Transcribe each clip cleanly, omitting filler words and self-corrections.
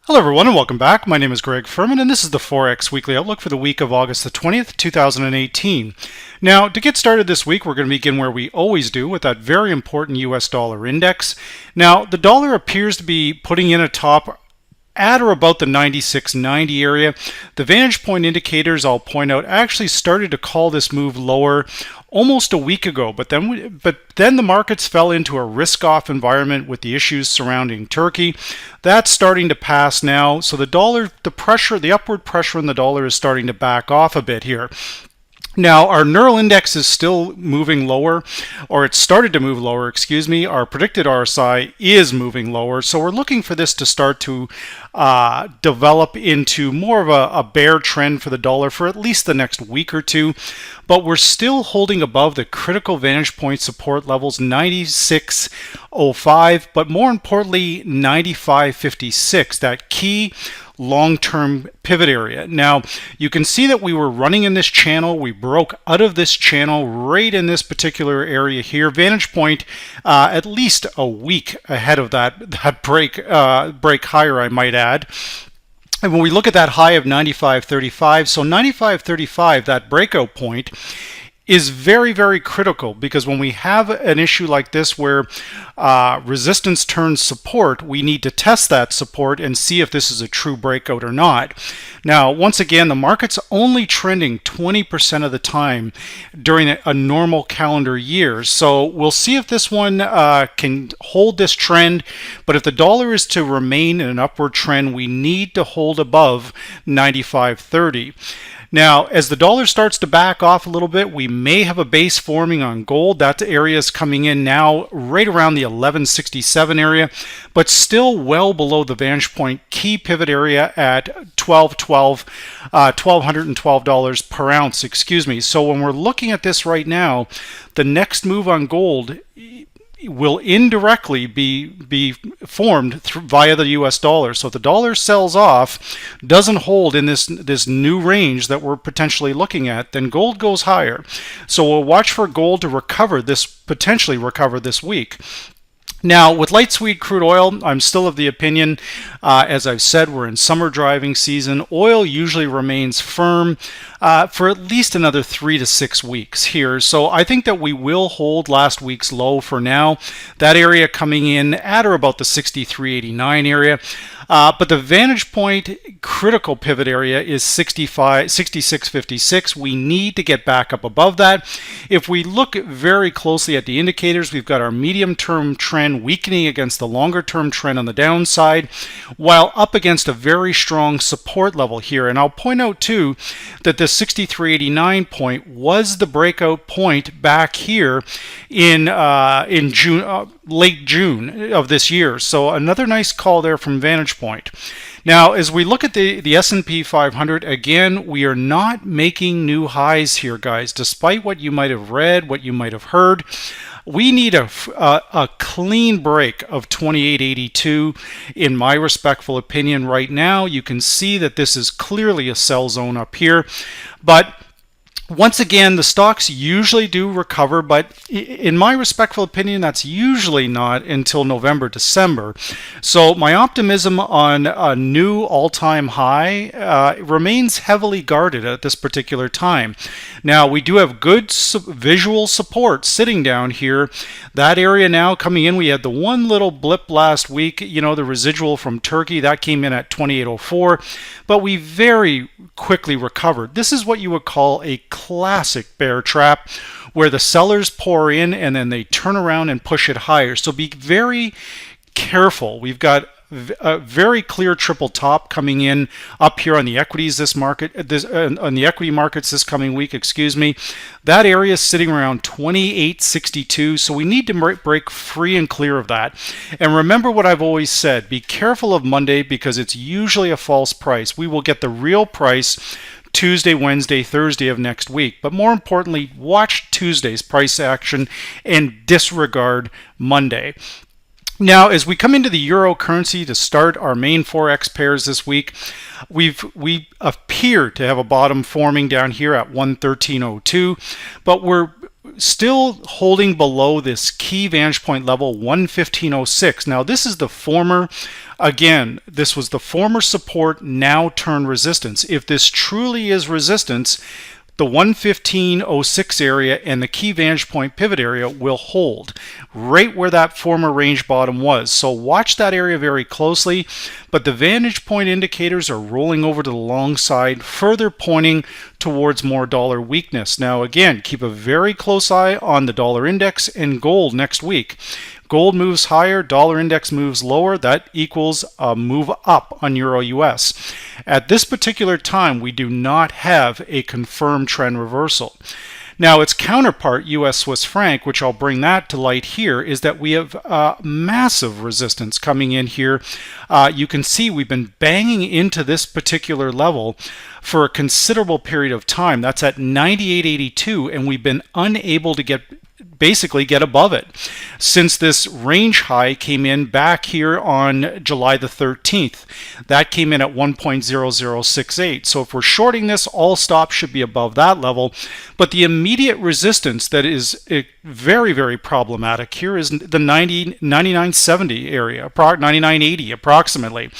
Hello everyone and welcome back. My name is Greg Furman and this is the Forex Weekly Outlook for the week of August the 20th, 2018. Now, to get started this week, we're going to begin where we always do with that very important US dollar index. Now, the dollar appears to be putting in a top at or about the 96.90 area. The VantagePoint indicators, I'll point out, actually started to call this move lower almost a week ago, but then the markets fell into a risk-off environment with the issues surrounding Turkey. That's starting to pass now, so the upward pressure in the dollar is starting to back off a bit here. Now, our neural index is still moving lower, or it started to move lower, excuse me. Our predicted RSI is moving lower, so we're looking for this to start to develop into more of a bear trend for the dollar for at least the next week or two. But we're still holding above the critical vantage point support levels 96.05, but more importantly 95.56, that key long-term pivot area. Now, you can see that we were running in this channel. We broke out of this channel right in this particular area here. VantagePoint at least a week ahead of that break higher, I might add. And when we look at that high of 95.35, so 95.35, that breakout point, is very, very critical, because when we have an issue like this where resistance turns support, we need to test that support and see if this is a true breakout or not. Now, once again, the market's only trending 20% of the time during a normal calendar year. So we'll see if this one can hold this trend. But if the dollar is to remain in an upward trend, we need to hold above 95.30. Now, as the dollar starts to back off a little bit, we may have a base forming on gold. That area is coming in now right around the 1167 area, but still well below the VantagePoint key pivot area at $1,212 per ounce, excuse me. So when we're looking at this right now, the next move on gold will indirectly be formed via the US dollar. So if the dollar sells off, doesn't hold in this new range that we're potentially looking at, then gold goes higher. So we'll watch for gold to potentially recover this week. Now, with light sweet crude oil, I'm still of the opinion, as I've said, we're in summer driving season. Oil usually remains firm for at least another 3 to 6 weeks here. So I think that we will hold last week's low for now. That area coming in at or about the 63.89 area. But the VantagePoint critical pivot area is 66.56. We need to get back up above that. If we look very closely at the indicators, we've got our medium-term trend weakening against the longer-term trend on the downside, while up against a very strong support level here. And I'll point out too that the 63.89 point was the breakout point back here in June, late June of this year. So another nice call there from VantagePoint. Now, as we look at the S&P 500, again, we are not making new highs here, guys. Despite what you might have read, what you might have heard, we need a clean break of 28.82 in my respectful opinion right now. You can see that this is clearly a sell zone up here, but once again, the stocks usually do recover, but in my respectful opinion, that's usually not until November, December. So my optimism on a new all-time high remains heavily guarded at this particular time. Now, we do have good visual support sitting down here. That area now coming in, we had the one little blip last week, the residual from Turkey, that came in at 28.04, but we very quickly recovered. This is what you would call a classic bear trap, where the sellers pour in and then they turn around and push it higher. So be very careful. We've got a very clear triple top coming in up here on the equities on the equity markets this coming week, excuse me. That area is sitting around 28.62, so we need to break free and clear of that. And remember what I've always said, be careful of Monday, because it's usually a false price. We will get the real price Tuesday, Wednesday, Thursday of next week. But more importantly, watch Tuesday's price action and disregard Monday. Now, as we come into the euro currency to start our main Forex pairs this week, we appear to have a bottom forming down here at 113.02, but we're still holding below this key vantage point level 115.06. Now this is the former, again, this was the former support, now turned resistance. If this truly is resistance, the 115.06 area and the key vantage point pivot area will hold right where that former range bottom was. So watch that area very closely, but the vantage point indicators are rolling over to the long side, further pointing towards more dollar weakness. Now again, keep a very close eye on the dollar index and gold next week. Gold moves higher, dollar index moves lower. That equals a move up on Euro US. At this particular time, we do not have a confirmed trend reversal. Now, its counterpart, US Swiss franc, which I'll bring that to light here, is that we have massive resistance coming in here. You can see we've been banging into this particular level for a considerable period of time. That's at 98.82, and we've been unable to basically get above it since this range high came in back here on July the 13th. That came in at 1.0068. So if we're shorting this, all stops should be above that level. But the immediate resistance that is very, very problematic here is the 99.70 area, 99.80 approximately.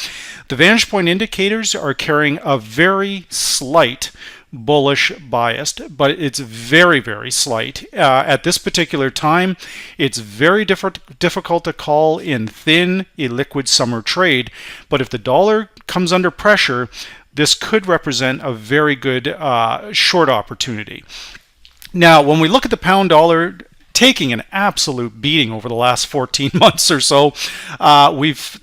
The vantage point indicators are carrying a very slight bullish biased, but it's very, very slight. At this particular time, it's very difficult to call in thin, illiquid summer trade. But if the dollar comes under pressure, this could represent a very good short opportunity. Now, when we look at the pound dollar, taking an absolute beating over the last 14 months or so.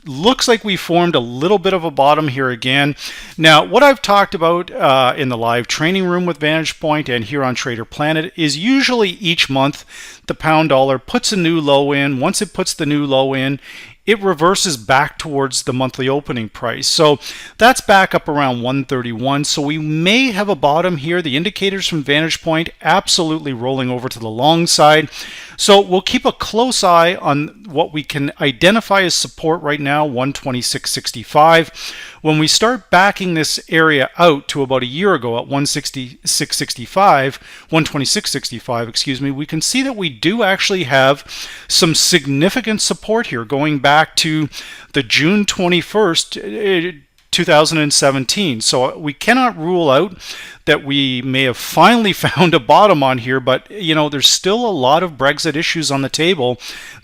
Looks like we formed a little bit of a bottom here again. Now, what I've talked about in the live training room with VantagePoint and here on Trader Planet is usually each month the pound dollar puts a new low in. Once it puts the new low in, it reverses back towards the monthly opening price. So that's back up around 131. So we may have a bottom here. The indicators from VantagePoint absolutely rolling over to the long side. So we'll keep a close eye on what we can identify as support right now, 126.65. When we start backing this area out to about a year ago at 126.65, excuse me, we can see that we do actually have some significant support here going back to the June 21st, 2017. So we cannot rule out that we may have finally found a bottom on here, but you know, there's still a lot of Brexit issues on the table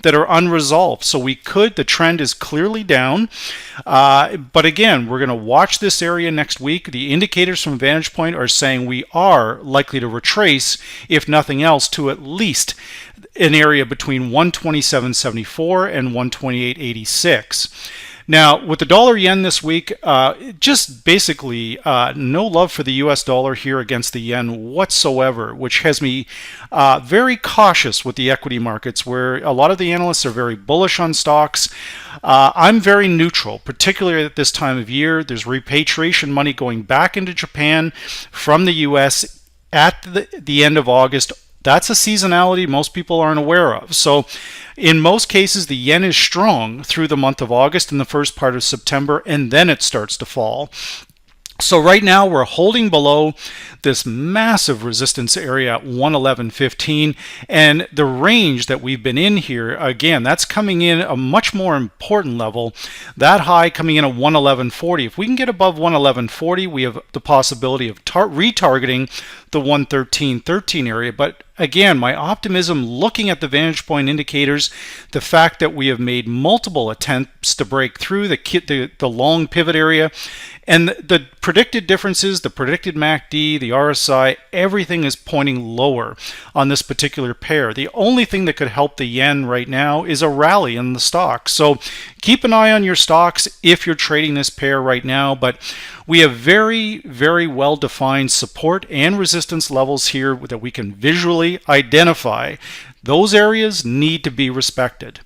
that are unresolved. So the trend is clearly down. But again, we're going to watch this area next week. The indicators from VantagePoint are saying we are likely to retrace, if nothing else, to at least an area between 127.74 and 128.86. Now, with the dollar yen this week, just basically no love for the US dollar here against the yen whatsoever, which has me very cautious with the equity markets, where a lot of the analysts are very bullish on stocks. I'm very neutral, particularly at this time of year. There's repatriation money going back into Japan from the US at the end of August. That's a seasonality most people aren't aware of. So in most cases, the yen is strong through the month of August and the first part of September, and then it starts to fall. So right now we're holding below this massive resistance area at 111.15, and the range that we've been in here, again, that's coming in a much more important level. That high coming in at 111.40. If we can get above 111.40, we have the possibility of retargeting the 113.13 area. But again, my optimism looking at the VantagePoint indicators, the fact that we have made multiple attempts to break through the long pivot area, and the predicted differences, the predicted MACD, the RSI, everything is pointing lower on this particular pair. The only thing that could help the yen right now is a rally in the stocks. So keep an eye on your stocks if you're trading this pair right now. But we have very, very well-defined support and resistance levels here that we can visually identify. Those areas need to be respected.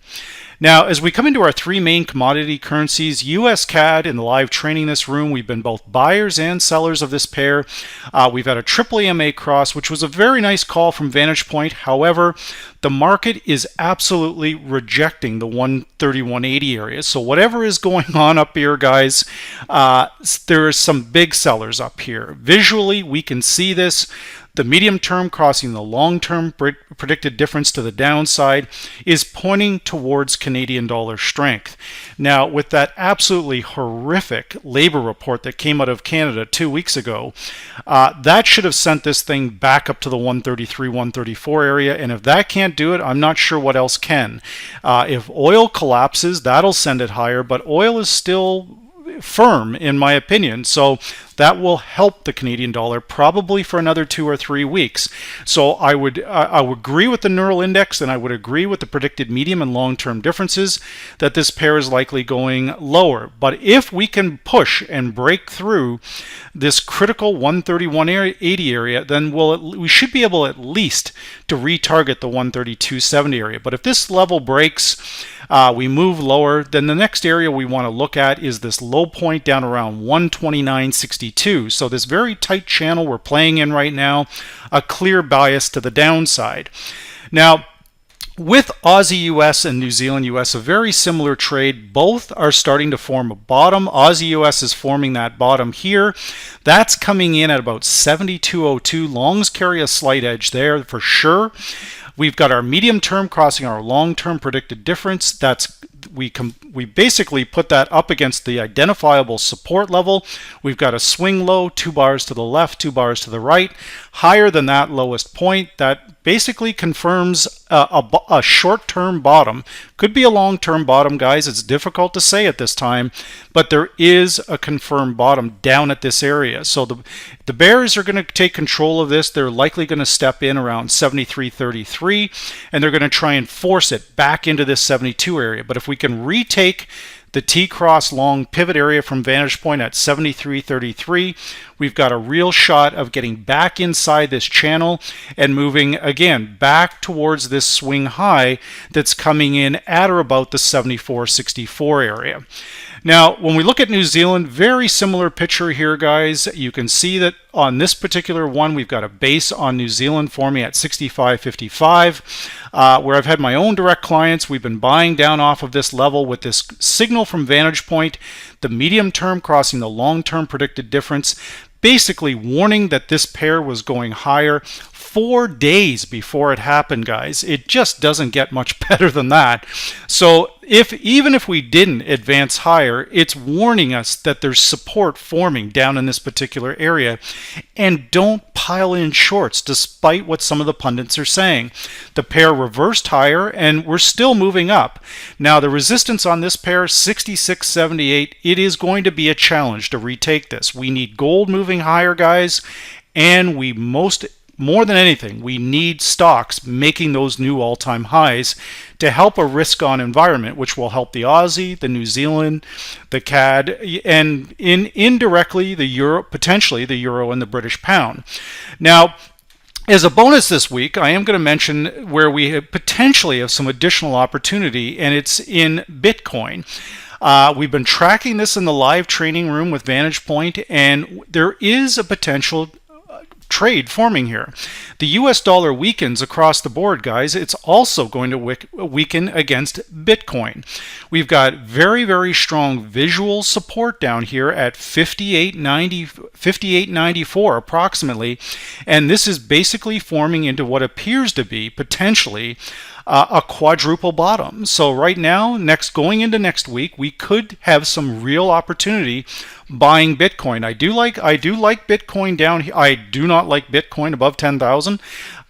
Now, as we come into our three main commodity currencies, US CAD, in the live training this room, we've been both buyers and sellers of this pair. We've had a triple EMA cross, which was a very nice call from VantagePoint. However, the market is absolutely rejecting the 131.80 area. So whatever is going on up here, guys, there are some big sellers up here. Visually, we can see this. The medium term crossing the long term predicted difference to the downside is pointing towards Canadian dollar strength. Now, with that absolutely horrific labor report that came out of Canada 2 weeks ago, that should have sent this thing back up to the 133, 134 area. And if that can't do it, I'm not sure what else can. If oil collapses, that'll send it higher, but oil is still firm in my opinion, so that will help the Canadian dollar probably for another 2 or 3 weeks. So I would agree with the neural index, and I would agree with the predicted medium and long-term differences that this pair is likely going lower. But if we can push and break through this critical 131.80 area, then we should be able at least to retarget the 132.70 area. But if this level breaks, we move lower, then the next area we want to look at is this low point down around 129.62. So this very tight channel we're playing in right now, a clear bias to the downside. Now, with Aussie US and New Zealand US, a very similar trade. Both are starting to form a bottom. Aussie US is forming that bottom here. That's coming in at about 72.02. Longs carry a slight edge there for sure. We've got our medium term crossing our long term predicted difference. We basically put that up against the identifiable support level. We've got a swing low, 2 bars to the left, 2 bars to the right, higher than that lowest point. That basically confirms a short-term bottom. Could be a long-term bottom, guys. It's difficult to say at this time, but there is a confirmed bottom down at this area. So the bears are going to take control of this. They're likely going to step in around 73.33, and they're going to try and force it back into this 72 area. But if we can retake the T-cross long pivot area from VantagePoint at 73.33, we've got a real shot of getting back inside this channel and moving again back towards this swing high that's coming in at or about the 74.64 area. Now, when we look at New Zealand, very similar picture here, guys. You can see that on this particular one, we've got a base on New Zealand forming at 65.55, where I've had my own direct clients. We've been buying down off of this level with this signal from VantagePoint, the medium term crossing the long-term predicted difference, basically warning that this pair was going higher 4 days before it happened, guys. It just doesn't get much better than that. So even if we didn't advance higher, it's warning us that there's support forming down in this particular area. And don't pile in shorts despite what some of the pundits are saying. The pair reversed higher and we're still moving up. Now the resistance on this pair, 66.78, it is going to be a challenge to retake this. We need gold moving higher, guys, and more than anything, we need stocks making those new all-time highs to help a risk-on environment, which will help the Aussie, the New Zealand, the CAD, and indirectly the Euro, potentially the Euro and the British pound. Now, as a bonus this week, I am going to mention where we potentially have some additional opportunity, and it's in Bitcoin. We've been tracking this in the live training room with VantagePoint, and there is a potential trade forming here. The US dollar weakens across the board, guys. It's also going to weaken against Bitcoin. We've got very, very strong visual support down here at 58.94 approximately, and this is basically forming into what appears to be potentially a quadruple bottom. So right now, going into next week, we could have some real opportunity buying Bitcoin. I do like Bitcoin down here. I do not like Bitcoin above 10,000,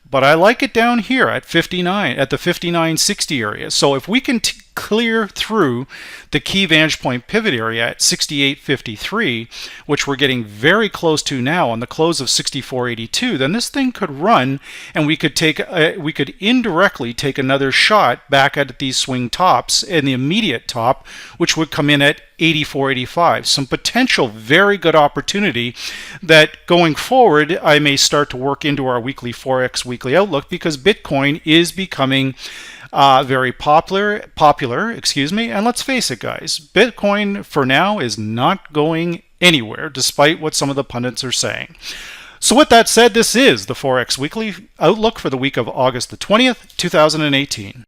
but I like it down here at 59, at the 59.60 area. So if we can clear through the key VantagePoint pivot area at 68.53, which we're getting very close to now on the close of 64.82, then this thing could run, and we could indirectly take another shot back at these swing tops and the immediate top, which would come in at 84.85. Some potential very good opportunity that going forward I may start to work into our weekly Forex weekly outlook, because Bitcoin is becoming very popular, and let's face it, guys, Bitcoin for now is not going anywhere despite what some of the pundits are saying. So with that said, this is the Forex Weekly Outlook for the week of August the 20th, 2018.